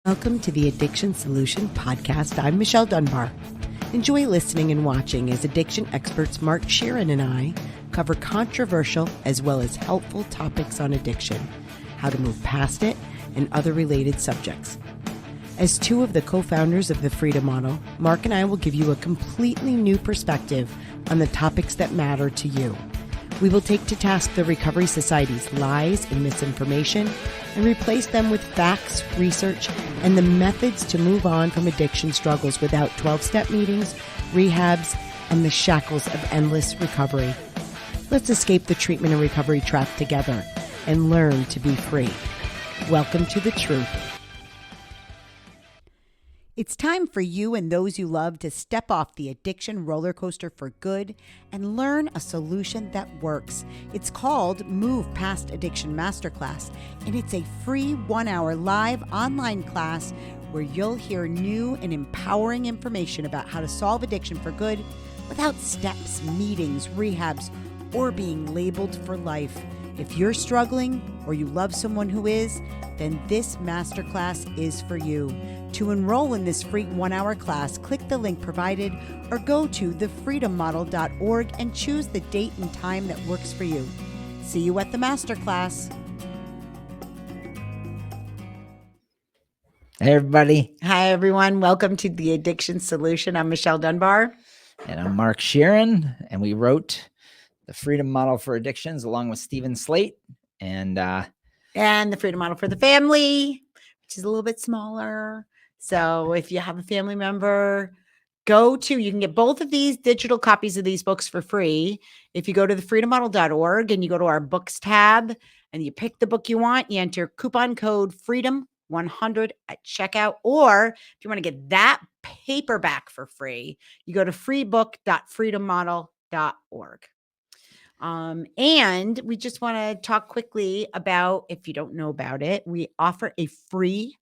Welcome to the Addiction Solution Podcast. I'm Michelle Dunbar. Enjoy listening and watching as addiction experts Mark Sheeran and I cover controversial as well as helpful topics on addiction, how to move past it, and other related subjects. As two of the co-founders of the Freedom Model, Mark and I will give you a completely new perspective on the topics that matter to you. We will take to task the Recovery Society's lies and misinformation and replace them with facts, research, and the methods to move on from addiction struggles without 12-step meetings, rehabs, and the shackles of endless recovery. Let's escape the treatment and recovery trap together and learn to be free. Welcome to the truth. It's time for you and those you love to step off the addiction roller coaster for good and learn a solution that works. It's called Move Past Addiction Masterclass, and it's a free 1-hour live online class where you'll hear new and empowering information about how to solve addiction for good without steps, meetings, rehabs, or being labeled for life. If you're struggling or you love someone who is, then this masterclass is for you. To enroll in this free 1-hour class, click the link provided or go to thefreedommodel.org and choose the date and time that works for you. See you at the masterclass. Hey, everybody. Hi, everyone. Welcome to the Addiction Solution. I'm Michelle Dunbar. And I'm Mark Sheeran, and we wrote the Freedom Model for Addictions along with Stephen Slate and the Freedom Model for the Family, which is a little bit smaller. So if you have a family member, you can get both of these digital copies of these books for free. If you go to thefreedommodel.org and you go to our books tab and you pick the book you want, you enter coupon code FREEDOM100 at checkout. Or if you want to get that paperback for free, you go to freebook.freedommodel.org. And we just want to talk quickly about, if you don't know about it, we offer a free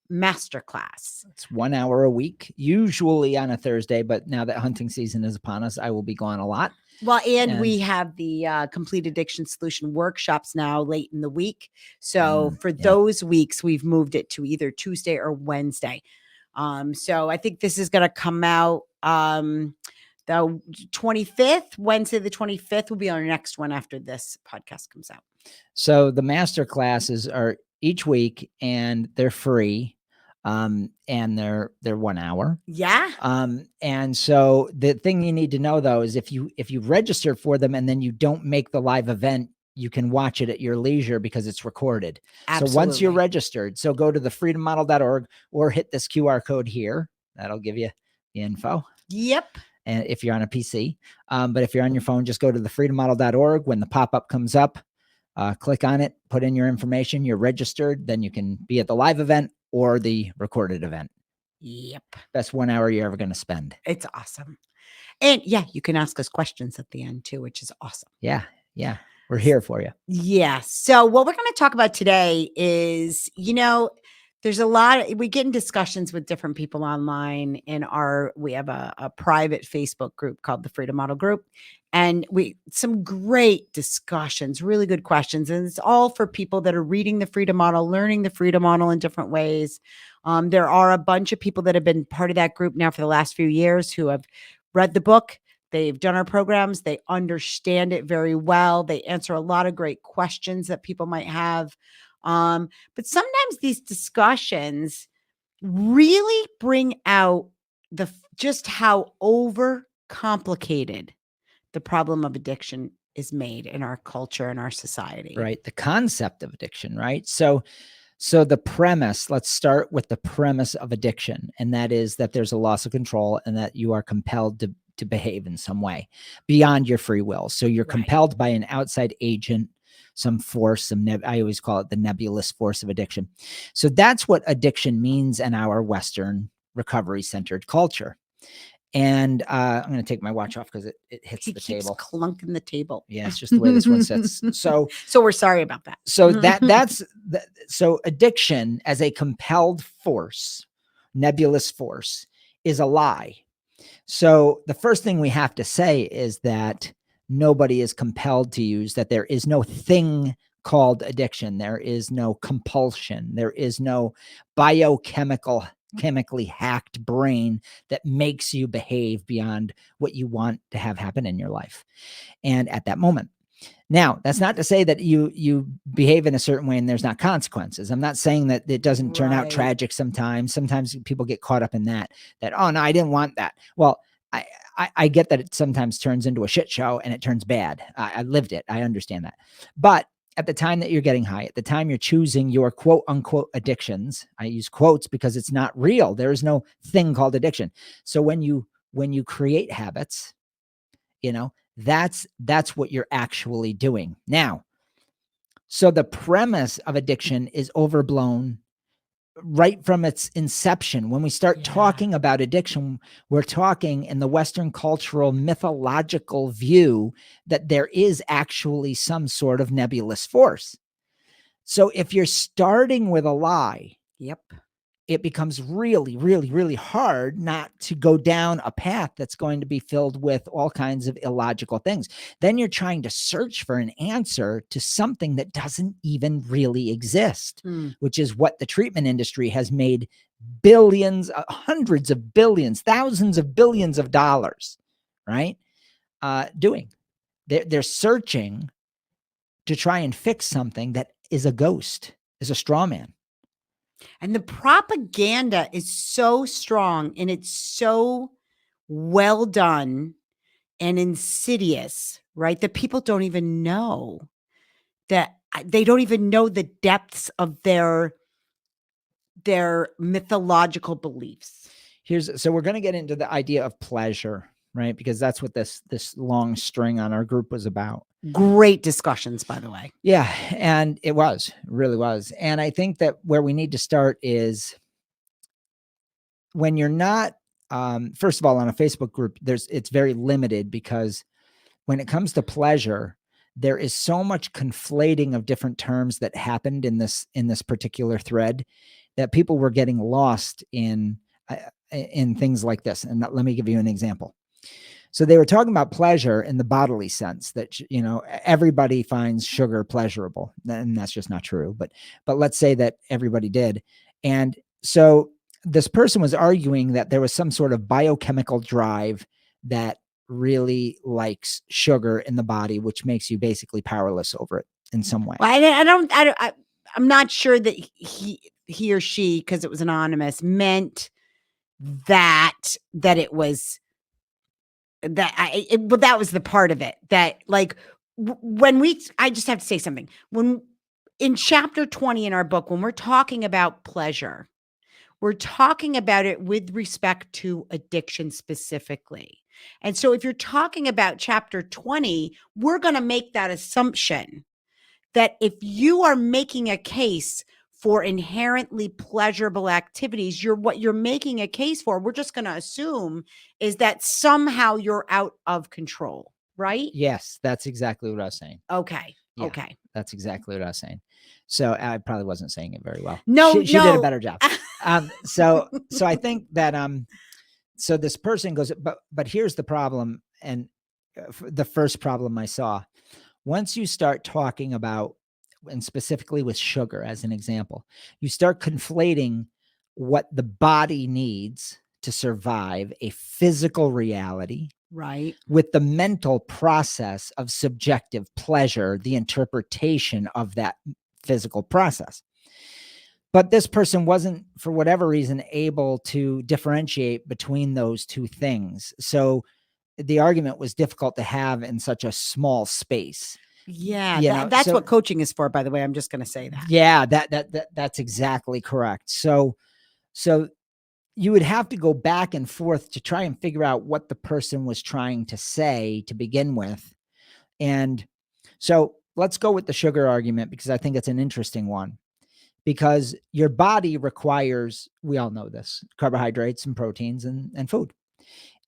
masterclass. It's 1 hour a week, usually on a Thursday, but now that hunting season is upon us, I will be gone a lot. Well, and we have the Complete Addiction Solution workshops now late in the week. So for those weeks, we've moved it to either Tuesday or Wednesday. So I think this is going to come out the 25th, Wednesday, the 25th will be our next one after this podcast comes out. So the master classes are each week and they're free. And they're 1 hour. Yeah. And so the thing you need to know though, is if you register for them and then you don't make the live event, you can watch it at your leisure because it's recorded. Absolutely. So once you're registered, so go to thefreedommodel.org or hit this QR code here. That'll give you the info. Yep. And if you're on a PC, but if you're on your phone, just go to thefreedommodel.org. When the pop-up comes up, click on it, put in your information, you're registered, then you can be at the live event or the recorded event. Yep. Best 1 hour you're ever going to spend. It's awesome. And yeah, you can ask us questions at the end too, which is awesome. Yeah. Yeah. We're here for you. Yeah. So what we're going to talk about today is, there's we get in discussions with different people online we have a private Facebook group called the Freedom Model Group. And some great discussions, really good questions. And it's all for people that are reading the Freedom Model, learning the Freedom Model in different ways. There are a bunch of people that have been part of that group now for the last few years who have read the book. They've done our programs. They understand it very well. They answer a lot of great questions that people might have. But sometimes these discussions really bring out just how overcomplicated the problem of addiction is made in our culture and our society. Right. The concept of addiction, right? So the premise, let's start with the premise of addiction. And that is that there's a loss of control and that you are compelled to behave in some way beyond your free will. So you're compelled by an outside agent, some force, I always call it the nebulous force of addiction. So that's what addiction means in our Western recovery-centered culture. And I'm going to take my watch off because it hits the table. Clunking the table. Yeah, it's just the way this one sits. So we're sorry about that. So so addiction as a compelled force, nebulous force, is a lie. So the first thing we have to say is that nobody is compelled to use, that there is no thing called addiction. There is no compulsion. There is no chemically hacked brain that makes you behave beyond what you want to have happen in your life and at that moment. Now, that's not to say that you behave in a certain way and there's not consequences. I'm not saying that it doesn't turn out Right. tragic sometimes. Sometimes people get caught up in that, oh no, I didn't want that. Well, I get that it sometimes turns into a shit show and it turns bad. I lived it. I understand that. But at the time that you're getting high, at the time you're choosing your quote unquote addictions, I use quotes because it's not real. There is no thing called addiction. So when you create habits, you know, that's what you're actually doing. Now, so the premise of addiction is overblown right from its inception. When we start talking about addiction, we're talking in the Western cultural mythological view that there is actually some sort of nebulous force. So if you're starting with a lie, Yep. it becomes really, really, really hard not to go down a path that's going to be filled with all kinds of illogical things. Then you're trying to search for an answer to something that doesn't even really exist, which is what the treatment industry has made billions, hundreds of billions, thousands of billions of dollars, right? Doing. They're searching to try and fix something that is a ghost, is a straw man. And the propaganda is so strong and it's so well done and insidious, right? That people don't even know that they don't even know the depths of their mythological beliefs. So we're going to get into the idea of pleasure, right? Because that's what this long string on our group was about. Great discussions, by the way. Yeah, and it really was. And I think that where we need to start is when you're not, first of all, on a Facebook group, it's very limited because when it comes to pleasure, there is so much conflating of different terms that happened in this particular thread that people were getting lost in things like this. And let me give you an example. So they were talking about pleasure in the bodily sense that, you know, everybody finds sugar pleasurable. And that's just not true. But let's say that everybody did. And so this person was arguing that there was some sort of biochemical drive that really likes sugar in the body, which makes you basically powerless over it in some way. Well, I'm not sure that he or she, because it was anonymous, meant that it was but that was the part of it that, like, I just have to say something. When in chapter 20 in our book, when we're talking about pleasure, we're talking about it with respect to addiction specifically. And so if you're talking about chapter 20, we're going to make that assumption that if you are making a case for inherently pleasurable activities, what you're making a case for, we're just going to assume is that somehow you're out of control, right? Yes, that's exactly what I was saying. Okay. Yeah, okay. That's exactly what I was saying. So I probably wasn't saying it very well. No, she did a better job. So I think that so this person goes, but here's the problem, and the first problem I saw. Once you start talking about, and specifically with sugar as an example, you start conflating what the body needs to survive a physical reality, right, with the mental process of subjective pleasure, the interpretation of that physical process. But this person wasn't, for whatever reason, able to differentiate between those two things. So the argument was difficult to have in such a small space. Yeah, that's what coaching is for, by the way. I'm just going to say that. Yeah, that's exactly correct. So you would have to go back and forth to try and figure out what the person was trying to say to begin with. And so let's go with the sugar argument, because I think it's an interesting one. Because your body requires, we all know this, carbohydrates and proteins and food.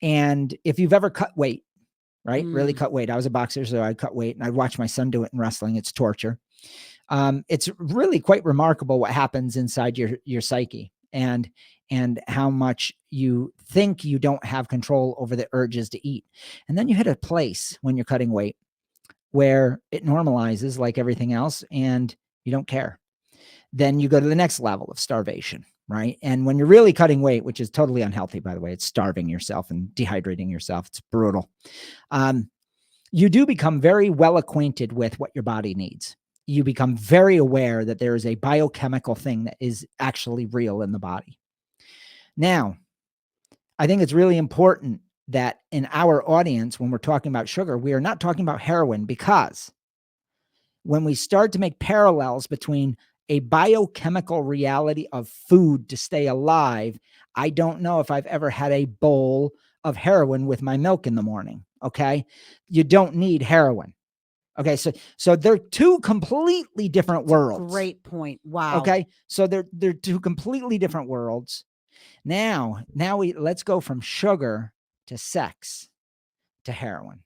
And if you've ever cut weight, right? Really cut weight. I was a boxer, so I'd cut weight and I'd watch my son do it in wrestling. It's torture. It's really quite remarkable what happens inside your psyche and how much you think you don't have control over the urges to eat. And then you hit a place when you're cutting weight where it normalizes like everything else and you don't care. Then you go to the next level of starvation, right? And when you're really cutting weight, which is totally unhealthy, by the way, it's starving yourself and dehydrating yourself. It's brutal. You do become very well acquainted with what your body needs. You become very aware that there is a biochemical thing that is actually real in the body. Now, I think it's really important that in our audience, when we're talking about sugar, we are not talking about heroin, because when we start to make parallels between a biochemical reality of food to stay alive, I don't know if I've ever had a bowl of heroin with my milk in the morning. Okay. You don't need heroin. Okay. So they're two completely different worlds. Great point. Wow. Okay. So they're two completely different worlds. Now let's go from sugar to sex to heroin.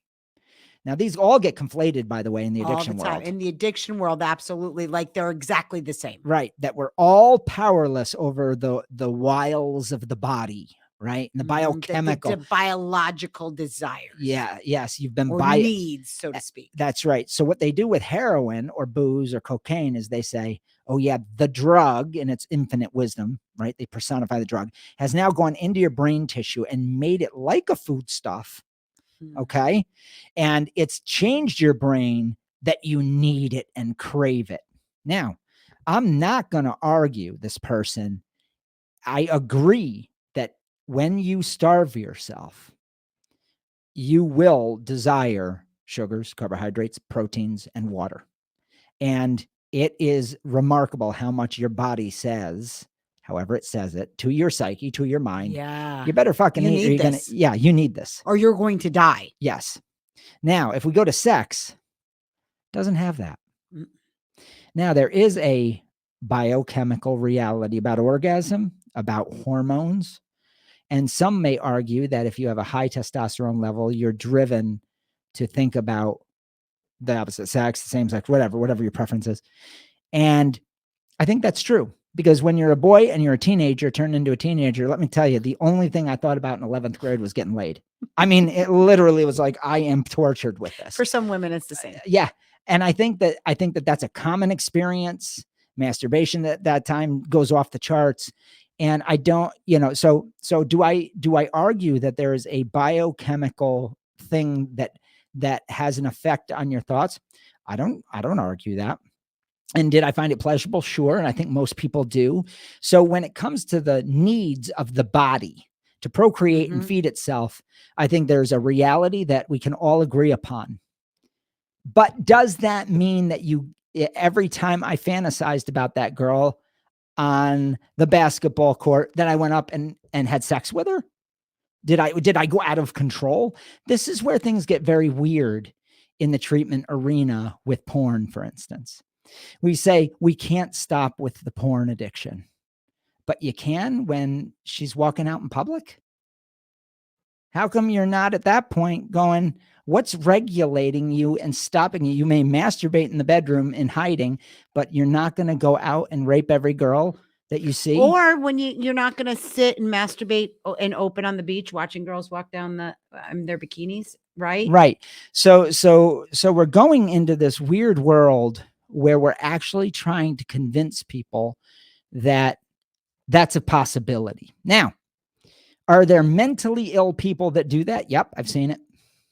Now, these all get conflated, by the way, in the All addiction the time. world. In the addiction world, absolutely. Like they're exactly the same. Right. That we're all powerless over the wiles of the body, right? And the biochemical. The biological desires. Yeah. Yes. You've been or needs, so to speak. That's right. So what they do with heroin or booze or cocaine is they say, oh yeah, the drug in its infinite wisdom, right? They personify the drug, has now gone into your brain tissue and made it like a foodstuff. Okay. And it's changed your brain that you need it and crave it. Now, I'm not going to argue this person. I agree that when you starve yourself, you will desire sugars, carbohydrates, proteins, and water. And it is remarkable how much your body says, however it says it, to your psyche, to your mind. Yeah. You better fucking eat. Need this. You need this. Or you're going to die. Yes. Now, if we go to sex, it doesn't have that. Now, there is a biochemical reality about orgasm, about hormones. And some may argue that if you have a high testosterone level, you're driven to think about the opposite sex, the same sex, whatever your preference is. And I think that's true, because when you're a boy and you're a teenager, turned into a teenager, let me tell you, the only thing I thought about in 11th grade was getting laid. I mean, it literally was like, I am tortured with this. For some women, it's the same. Yeah. And I think that that's a common experience. Masturbation at that time goes off the charts. And I don't, so do I argue that there is a biochemical thing that has an effect on your thoughts? I don't argue that. And did I find it pleasurable? Sure. And I think most people do. So when it comes to the needs of the body to procreate and feed itself, I think there's a reality that we can all agree upon. But does that mean that every time I fantasized about that girl on the basketball court, that I went up and had sex with her? Did I go out of control? This is where things get very weird in the treatment arena with porn, for instance. We say we can't stop with the porn addiction, but you can when she's walking out in public. How come you're not at that point going, what's regulating you and stopping you? You may masturbate in the bedroom in hiding, but you're not going to go out and rape every girl that you see. Or when you're not going to sit and masturbate and open on the beach watching girls walk down their bikinis, right? Right. So we're going into this weird world where we're actually trying to convince people that that's a possibility. Now, are there mentally ill people that do that? Yep, I've seen it.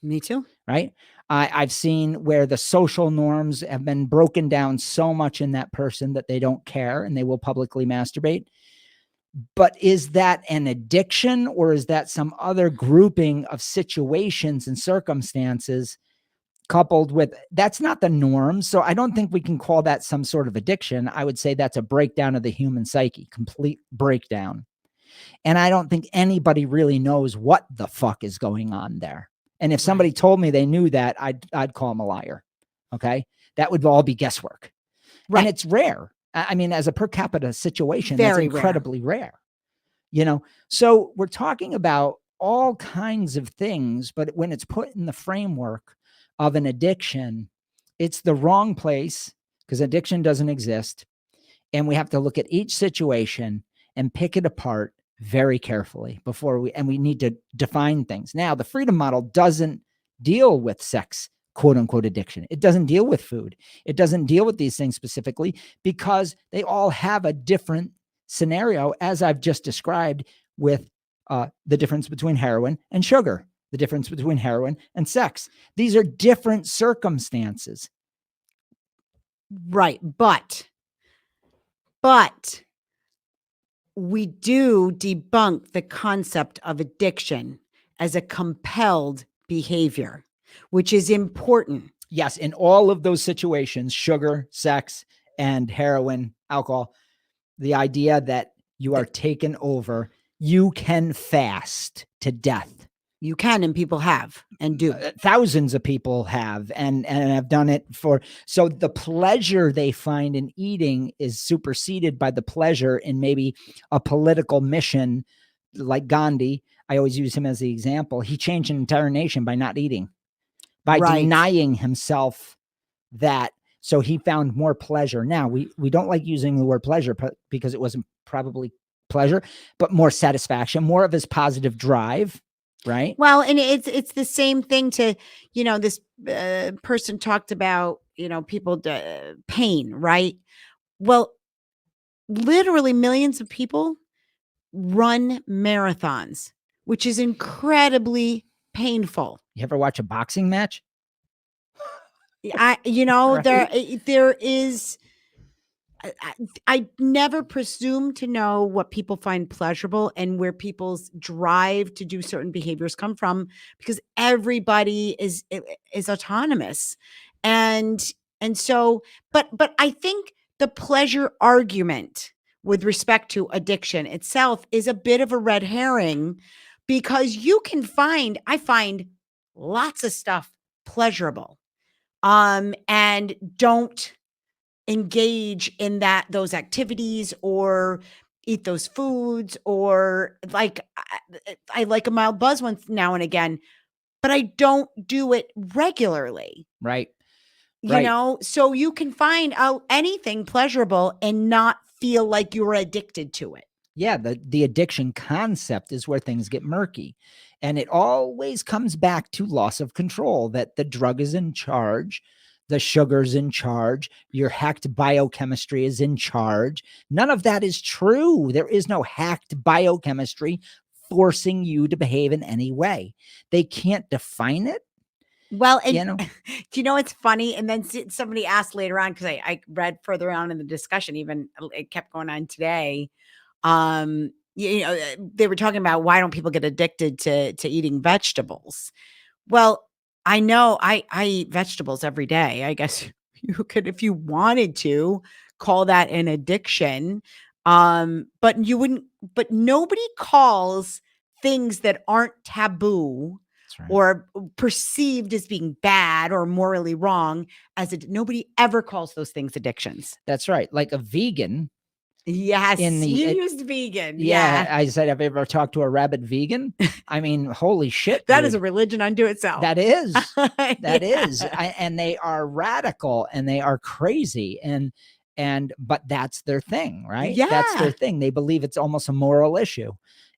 Me too. Right? I've seen where the social norms have been broken down so much in that person that they don't care and they will publicly masturbate. But is that an addiction, or is that some other grouping of situations and circumstances coupled with, that's not the norm. So I don't think we can call that some sort of addiction. I would say that's a breakdown of the human psyche, complete breakdown. And I don't think anybody really knows what the fuck is going on there. And if somebody told me they knew that, I'd call them a liar. Okay. That would all be guesswork. Right. And it's rare. I mean, as a per capita situation, that's incredibly rare. So we're talking about all kinds of things, but when it's put in the framework of an addiction, it's the wrong place, because addiction doesn't exist. And we have to look at each situation and pick it apart very carefully before we need to define things. Now, the freedom model doesn't deal with sex quote unquote addiction. It doesn't deal with food. It doesn't deal with these things specifically because they all have a different scenario, as I've just described with the difference between heroin and sugar, the difference between heroin and sex. These are different circumstances. Right. But we do debunk the concept of addiction as a compelled behavior, which is important. Yes, in all of those situations, sugar, sex, and heroin, alcohol, the idea that you are taken over, you can fast to death. You can, and people have and do. Thousands of people have and have done it for. So the pleasure they find in eating is superseded by the pleasure in maybe a political mission like Gandhi. I always use him as the example. He changed an entire nation by not eating, by denying himself that. So he found more pleasure. Now we don't like using the word pleasure because it wasn't probably pleasure, but more satisfaction, more of his positive drive. Right. Well, and it's the same thing to, this person talked about, people pain, right? Well, literally millions of people run marathons, which is incredibly painful. You ever watch a boxing match? Right? There is. I never presume to know what people find pleasurable and where people's drive to do certain behaviors come from, because everybody is autonomous. And so, but I think the pleasure argument with respect to addiction itself is a bit of a red herring, because I find lots of stuff pleasurable, and don't engage in those activities or eat those foods, or like I like a mild buzz once now and again, but I don't do it regularly. Right. So you can find out anything pleasurable and not feel like you're addicted to it. Yeah, the addiction concept is where things get murky. And it always comes back to loss of control, that the drug is in charge, the sugar's in charge, your hacked biochemistry is in charge. None of that is true. There is no hacked biochemistry forcing you to behave in any way. They can't define it. Well, and do it's funny? And then somebody asked later on, because I read further on in the discussion, even it kept going on today. They were talking about, why don't people get addicted to eating vegetables? Well, I know I eat vegetables every day. I guess you could, if you wanted to, call that an addiction. But nobody calls things that aren't taboo or perceived as being bad or morally wrong nobody ever calls those things addictions. That's right. Like a vegan. Yes, you used vegan. Yeah, I said, have you ever talked to a rabid vegan? I mean, holy shit. That is a religion unto itself. That is. That is. And they are radical and they are crazy. But that's their thing, right? Yeah. That's their thing. They believe it's almost a moral issue.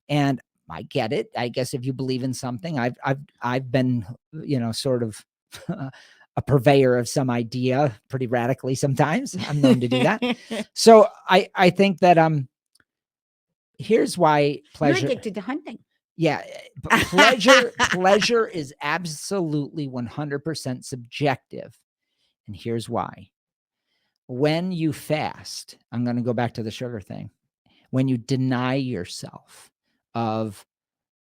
And I get it. I guess if you believe in something, I've been, sort of a purveyor of some idea pretty radically sometimes. I'm known to do that. So I think that here's why pleasure. You're addicted to hunting. Yeah, but pleasure is absolutely 100% subjective. And here's why. When you fast, I'm going to go back to the sugar thing. When you deny yourself of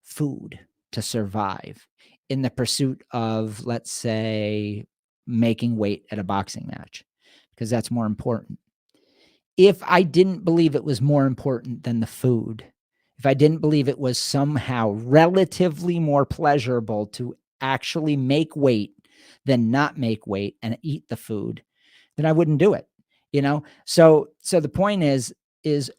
food to survive in the pursuit of, let's say, making weight at a boxing match, because that's more important. If I didn't believe it was more important than the food, if I didn't believe it was somehow relatively more pleasurable to actually make weight than not make weight and eat the food, then I wouldn't do it. So the point is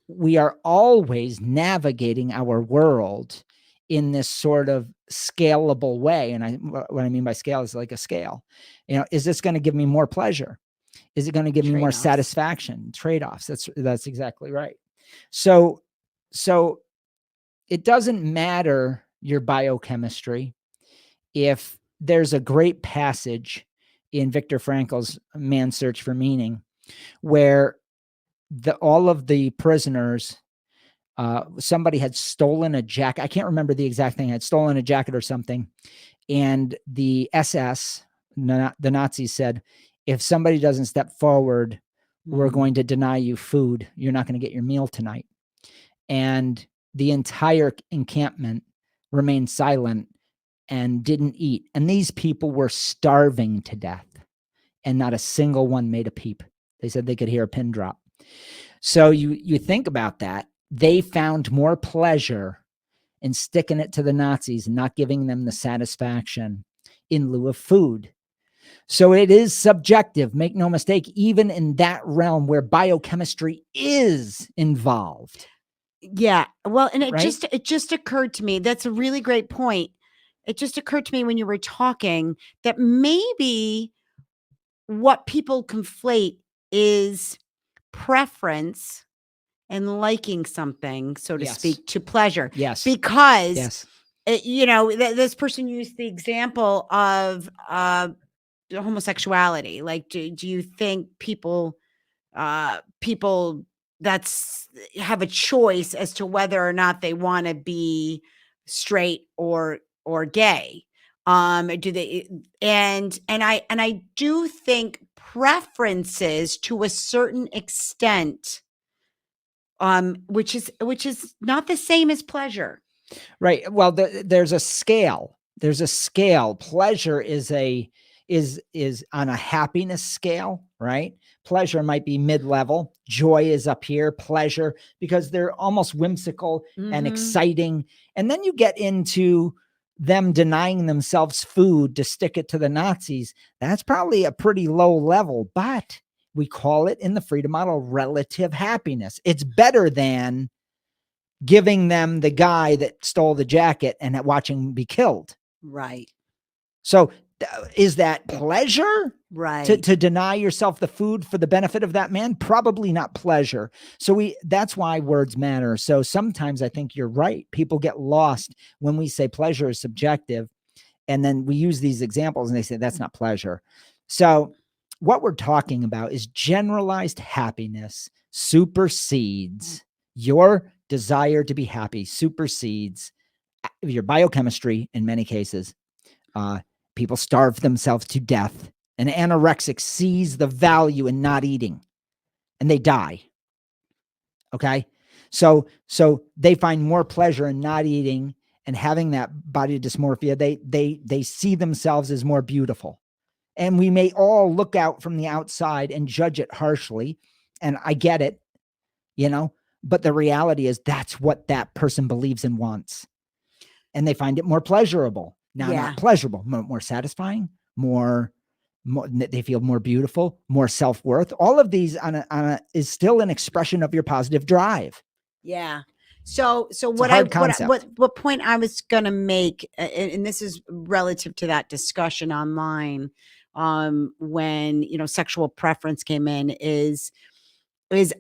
we are always navigating our world in this sort of scalable way. And what I mean by scale is like a scale. Is this going to give me more pleasure? Is it going to give me more satisfaction? Trade-offs. That's exactly right. So it doesn't matter your biochemistry if there's a great passage in Viktor Frankl's Man's Search for Meaning, where all of the prisoners, somebody had stolen a jacket. I can't remember the exact thing. Had stolen a jacket or something. And the SS, the Nazis said, if somebody doesn't step forward, we're going to deny you food. You're not going to get your meal tonight. And the entire encampment remained silent and didn't eat. And these people were starving to death. And not a single one made a peep. They said they could hear a pin drop. So you think about that. They found more pleasure in sticking it to the Nazis and not giving them the satisfaction in lieu of food. So it is subjective, make no mistake, even in that realm where biochemistry is involved. Yeah. Well, and it Right? just occurred to me. That's a really great point. It just occurred to me when you were talking that maybe what people conflate is preference and liking something, so to Yes. speak, to pleasure. Yes. Because Yes. you know, this person used the example of homosexuality. Like, do you think people that's have a choice as to whether or not they want to be straight or gay? Do they? And I do think preferences to a certain extent, which is not the same as pleasure. Right. Well, there's a scale. There's a scale. Pleasure is on a happiness scale, right? Pleasure might be mid-level. Joy is up here. Pleasure, because they're almost whimsical and exciting. And then you get into them denying themselves food to stick it to the Nazis. That's probably a pretty low level, but we call it in the freedom model relative happiness. It's better than giving them the guy that stole the jacket and watching him be killed. Right. So is that pleasure? Right. To deny yourself the food for the benefit of that man? Probably not pleasure. So that's why words matter. So sometimes I think you're right. People get lost when we say pleasure is subjective. And then we use these examples and they say that's not pleasure. So what we're talking about is generalized happiness supersedes your desire to be happy, supersedes your biochemistry in many cases. People starve themselves to death. An anorexic sees the value in not eating and they die. Okay. So they find more pleasure in not eating and having that body dysmorphia. They see themselves as more beautiful. And we may all look out from the outside and judge it harshly. And I get it, but the reality is that's what that person believes and wants. And they find it more pleasurable. Now, not pleasurable, more satisfying, more they feel more beautiful, more self-worth. All of these is still an expression of your positive drive. Yeah. So what point I was going to make, and this is relative to that discussion online, when, sexual preference came in is I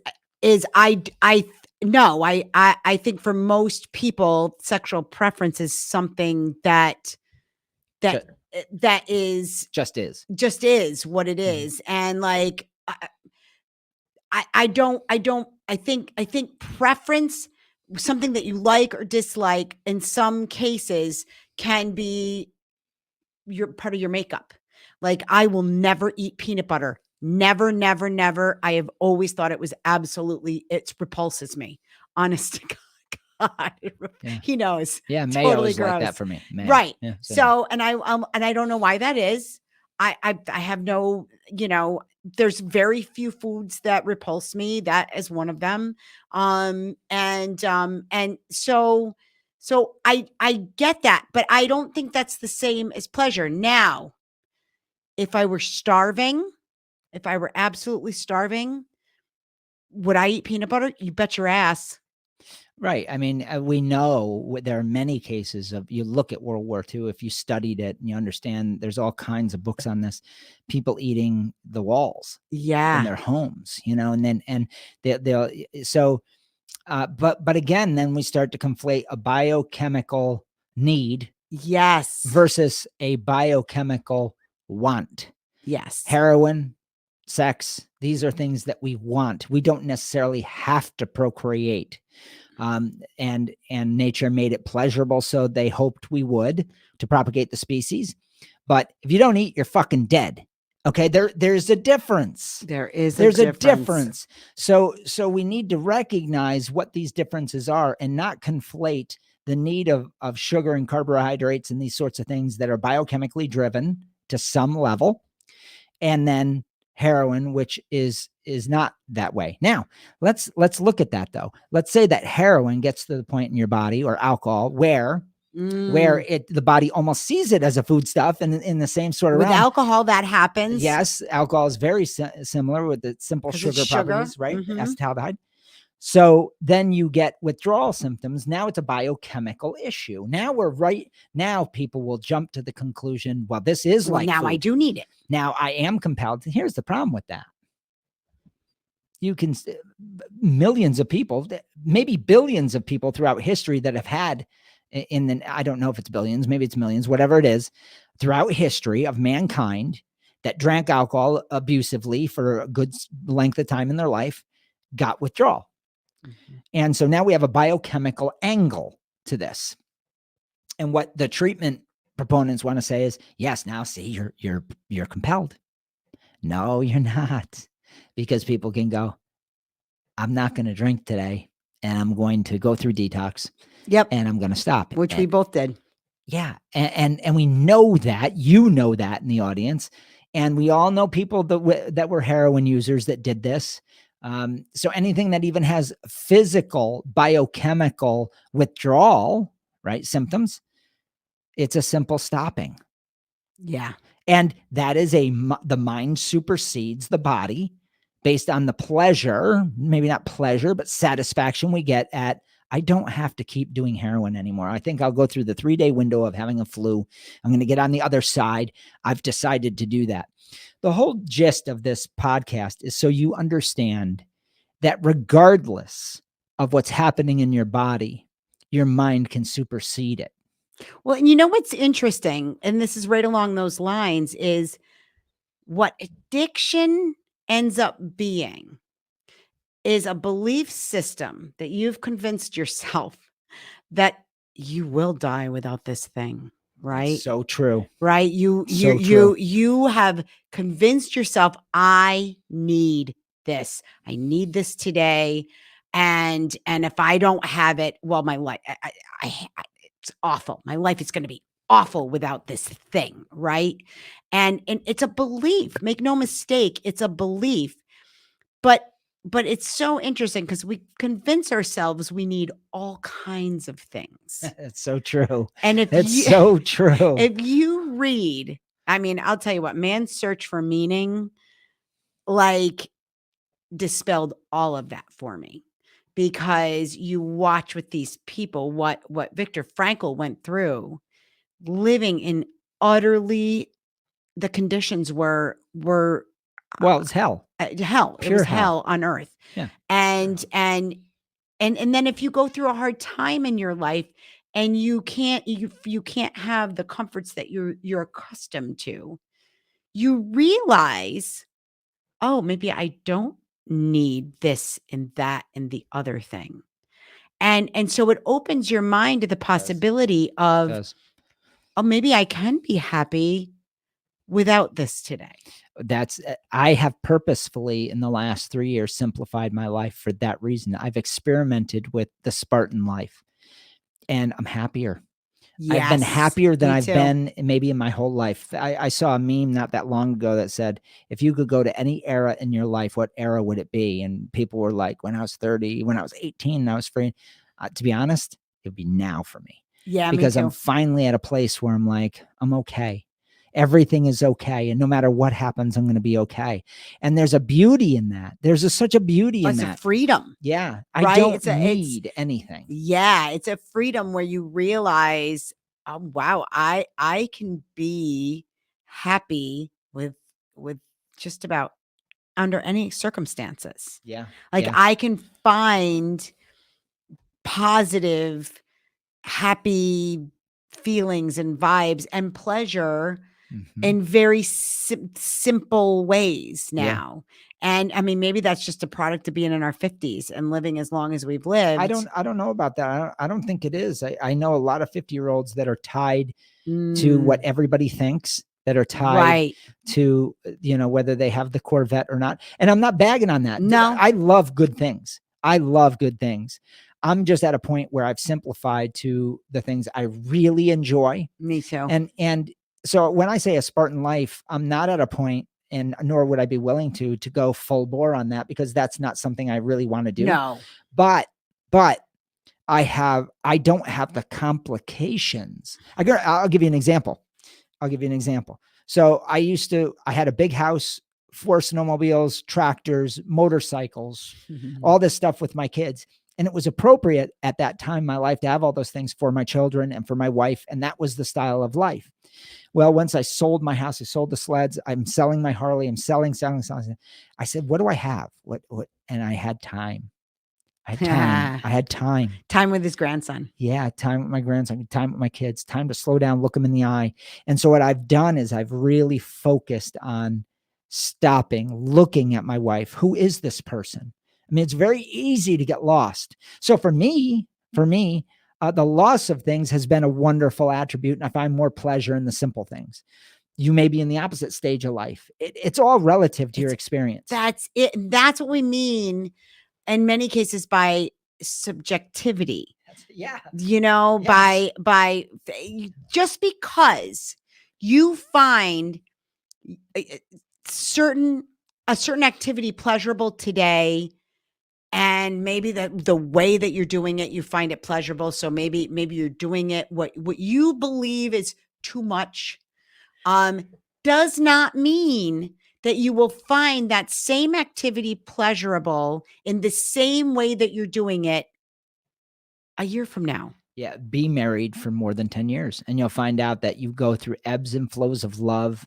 think for most people, sexual preference is something that is just what it is. And like, I think preference, something that you like or dislike, in some cases can be your part of your makeup. Like, I will never eat peanut butter. Never, never, never. I have always thought it repulses me. Honest to God. Yeah. He knows. Yeah, mayo totally is gross. like that for me. Mayo. Right. Yeah, so and I don't know why that is. I have no, there's very few foods that repulse me. That is one of them. And so I get that, but I don't think that's the same as pleasure. Now, if I were absolutely starving, would I eat peanut butter? You bet your ass. Right. I mean, we know there are many cases of, you look at World War II, if you studied it and you understand, there's all kinds of books on this, people eating the walls in their homes, and but again, then we start to conflate a biochemical need versus a biochemical want. Yes. Heroin, sex, these are things that we want. We don't necessarily have to procreate. And nature made it pleasurable, so they hoped we would, to propagate the species. But if you don't eat, you're fucking dead. Okay, there's a difference. There's a difference. So we need to recognize what these differences are and not conflate the need of sugar and carbohydrates and these sorts of things that are biochemically driven to some level, and then heroin, which is not that way. Now, let's look at that though. Let's say that heroin gets to the point in your body, or alcohol, where the body almost sees it as a foodstuff, and in the same sort of with realm. alcohol that happens. Yes, alcohol is very similar with the simple 'Cause it's sugar sugar. properties, right? Mhm. Acetaldehyde. So then you get withdrawal symptoms. Now it's a biochemical issue. Now people will jump to the conclusion, well, this is Well, like now I food. do need it. Now I am compelled. Here's the problem with that. You can millions of people, maybe billions of people throughout history that have had I don't know if it's billions, maybe it's millions, whatever it is, throughout history of mankind that drank alcohol abusively for a good length of time in their life, got withdrawal. Mm-hmm. And so now we have a biochemical angle to this. And what the treatment proponents want to say is, yes, now see, you're compelled. No, you're not. Because people can go, I'm not going to drink today, and I'm going to go through detox. Yep. And I'm going to stop. Which we both did. Yeah. And we know that, you know that in the audience. And we all know people that were heroin users that did this. So anything that even has physical, biochemical withdrawal, right, symptoms, it's a simple stopping. Yeah. And that is the mind supersedes the body based on the pleasure, maybe not pleasure, but satisfaction we get at, I don't have to keep doing heroin anymore. I think I'll go through the 3-day window of having a flu. I'm going to get on the other side. I've decided to do that. The whole gist of this podcast is so you understand that regardless of what's happening in your body, your mind can supersede it. Well, and you know what's interesting, and this is right along those lines, is what addiction ends up being is a belief system that you've convinced yourself that you will die without this thing, right? It's so true. Right? You have convinced yourself, I need this. I need this today. And if I don't have it, well, my life, it's awful. My life is going to be awful without this thing, right? And it's a belief. Make no mistake, it's a belief. But it's so interesting because we convince ourselves we need all kinds of things. It's so true. And it's so true. If you read, I mean, I'll tell you what, Man's Search for Meaning, like, dispelled all of that for me, because you watch with these people what Viktor Frankl went through, living in utterly, the conditions were well, it's hell. Hell. It was hell on earth. Yeah. And then if you go through a hard time in your life and you can't have the comforts that you're accustomed to, you realize, oh, maybe I don't need this and that and the other thing. And so it opens your mind to the possibility of, oh, maybe I can be happy without this today. I have purposefully in the last 3 years simplified my life for that reason. I've experimented with the Spartan life and I'm happier. Yes, I've been happier than I've been maybe in my whole life. I saw a meme not that long ago that said, if you could go to any era in your life, what era would it be? And people were like, when I was 30, when I was 18, and I was free. To be honest, it would be now for me. Yeah, because me too. I'm finally at a place where I'm like, I'm okay. Everything is okay. And no matter what happens, I'm going to be okay. And there's a beauty in that. There's such a beauty in that. It's a freedom. Yeah. Right? I don't need anything. Yeah. It's a freedom where you realize, oh, wow, I can be happy with just about under any circumstances. Yeah. Like I can find positive, happy feelings and vibes and pleasure Mhm. in very simple ways Yeah. now. And I mean, maybe that's just a product of being in our 50s and living as long as we've lived. I don't know about that. I don't think it is. I know a lot of 50-year-olds that are tied to what Mm, everybody thinks, that are tied right. to, you know, whether they have the Corvette or not. And I'm not bagging on that. No, I love good things. I love good things. I'm just at a point where I've simplified to the things I really enjoy. me too. And so when I say a Spartan life, I'm not at a point, and nor would I be willing to go full bore on that, because that's not something I really want to do. No. But I don't have the complications. I'll give you an example. I'll give you an example. So I had a big house, 4 snowmobiles, tractors, motorcycles, all this stuff with my kids. And it was appropriate at that time in my life to have all those things for my children and for my wife. And that was the style of life. Well, once I sold my house, I sold the sleds, I'm selling my Harley, I'm selling. I said, what do I have? What? And I had time. I had time. I had time. Time with his grandson. Yeah, time with my grandson, time with my kids, time to slow down, look them in the eye. And so what I've done is I've really focused on stopping, looking at my wife. Who is this person? I mean, it's very easy to get lost. So for me, the loss of things has been a wonderful attribute, and I find more pleasure in the simple things. You may be in the opposite stage of life. It's all relative to your experience. That's it. That's what we mean in many cases by subjectivity. Yeah. You know, Yes. by just because you find a certain activity pleasurable today, and maybe the way that you're doing it, you find it pleasurable. So maybe you're doing it what you believe is too much, does not mean that you will find that same activity pleasurable in the same way that you're doing it a year from now. Yeah, be married for more than 10 years, and you'll find out that you go through ebbs and flows of love,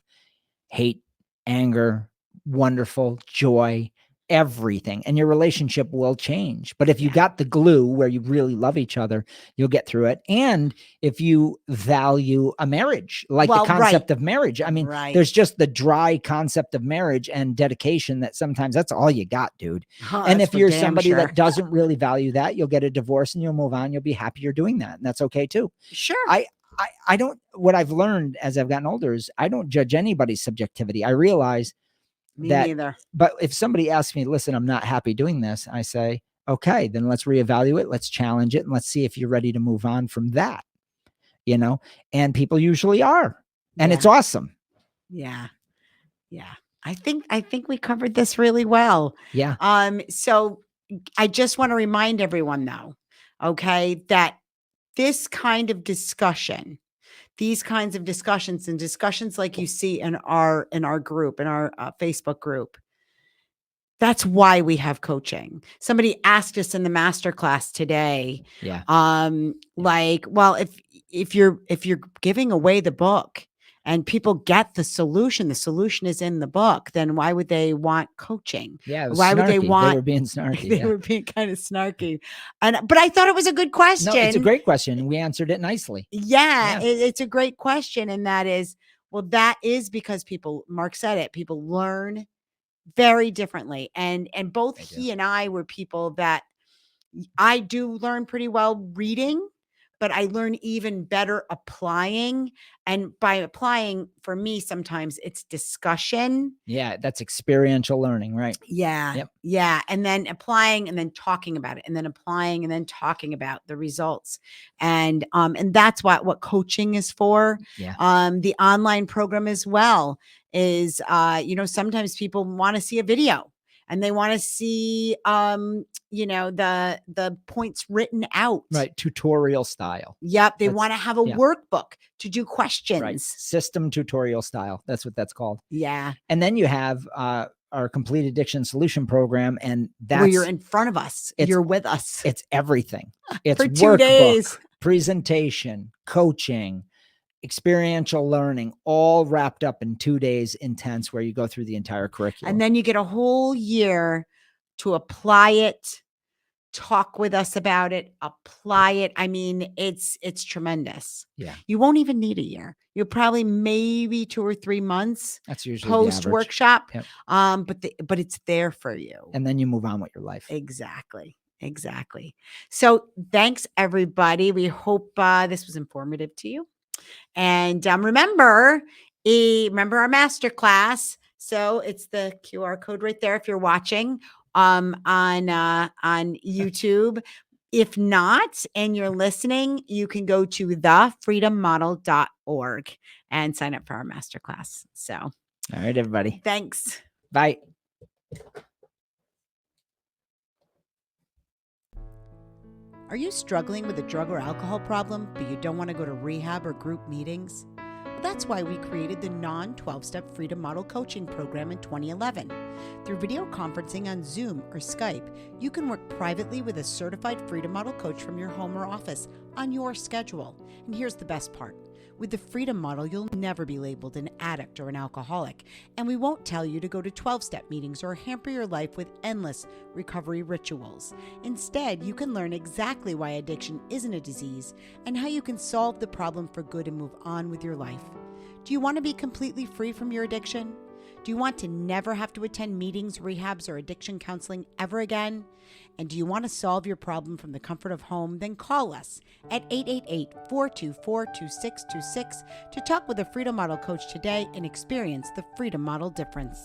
hate, anger, wonderful, joy, everything. And your relationship will change. But if you Yeah. got the glue where you really love each other, you'll get through it. And if you value a marriage, like the Well, concept right. of marriage, I mean, Right. there's just the dry concept of marriage and dedication that sometimes that's all you got, dude. And That's if for you're damn somebody sure. that doesn't really value that, you'll get a divorce and you'll move on. You'll be happy you're doing that. And that's okay too. Sure. I don't, what I've learned as I've gotten older is I don't judge anybody's subjectivity. I realize Me that, neither. but if somebody asks me, listen, I'm not happy doing this, I say, okay, then let's reevaluate, let's challenge it, and let's see if you're ready to move on from that, you know? And people usually are. And Yeah. it's awesome. Yeah. Yeah. I think we covered this really well. Yeah. So I just want to remind everyone though, okay, that this kind of discussion, these kinds of discussions and discussions like you see in our group, in our Facebook group, that's why we have coaching. Somebody asked us in the masterclass today, Yeah. like, well, if you're giving away the book and people get the solution is in the book, then why would they want coaching? Yeah. It was Why would they snarky. want? They were being snarky. They Yeah. were being kind of snarky, but I thought it was a good question. No, it's a great question. And we answered it nicely. Yeah, Yeah. it's a great question, and that is, well, that is because Mark said it, people learn very differently, and both They do. he and I were people that I do learn pretty well reading, but I learn even better applying. And by applying, for me, sometimes it's discussion. Yeah. That's experiential learning, right? Yeah. Yep. Yeah. And then applying and then talking about it, and then applying and then talking about the results. And that's what coaching is for. Yeah. The online program as well is, sometimes people want to see a video and they want to see, the points written out. Right. Tutorial style. Yep. They That's- want to have a yeah. workbook to do questions. Right. System tutorial style. That's what that's called. Yeah. And then you have our complete addiction solution program, and Where that's you're in front of us. it's- You're with us. it's everything. It's For 2 workbook, days. presentation, coaching, experiential learning, all wrapped up in 2 days intense, where you go through the entire curriculum. And then you get a whole year to apply it, talk with us about it, apply it. I mean, it's tremendous. Yeah. You won't even need a year. You'll probably maybe 2 or 3 months That's usually the post average. workshop. Yep. But it's there for you. And then you move on with your life. Exactly. Exactly. So thanks everybody. We hope this was informative to you. And remember our master class. So it's the QR code right there if you're watching on YouTube. If not, and you're listening, you can go to thefreedommodel.org and sign up for our masterclass. So, all right, everybody. Thanks. Bye. Are you struggling with a drug or alcohol problem, but you don't want to go to rehab or group meetings? Well, that's why we created the non-12-step Freedom Model Coaching Program in 2011. Through video conferencing on Zoom or Skype, you can work privately with a certified Freedom Model coach from your home or office on your schedule. And here's the best part. With the Freedom Model, you'll never be labeled an addict or an alcoholic, and we won't tell you to go to 12-step meetings or hamper your life with endless recovery rituals. Instead, you can learn exactly why addiction isn't a disease and how you can solve the problem for good and move on with your life. Do you want to be completely free from your addiction? Do you want to never have to attend meetings, rehabs, or addiction counseling ever again? And do you want to solve your problem from the comfort of home? Then call us at 888-424-2626 to talk with a Freedom Model coach today and experience the Freedom Model difference.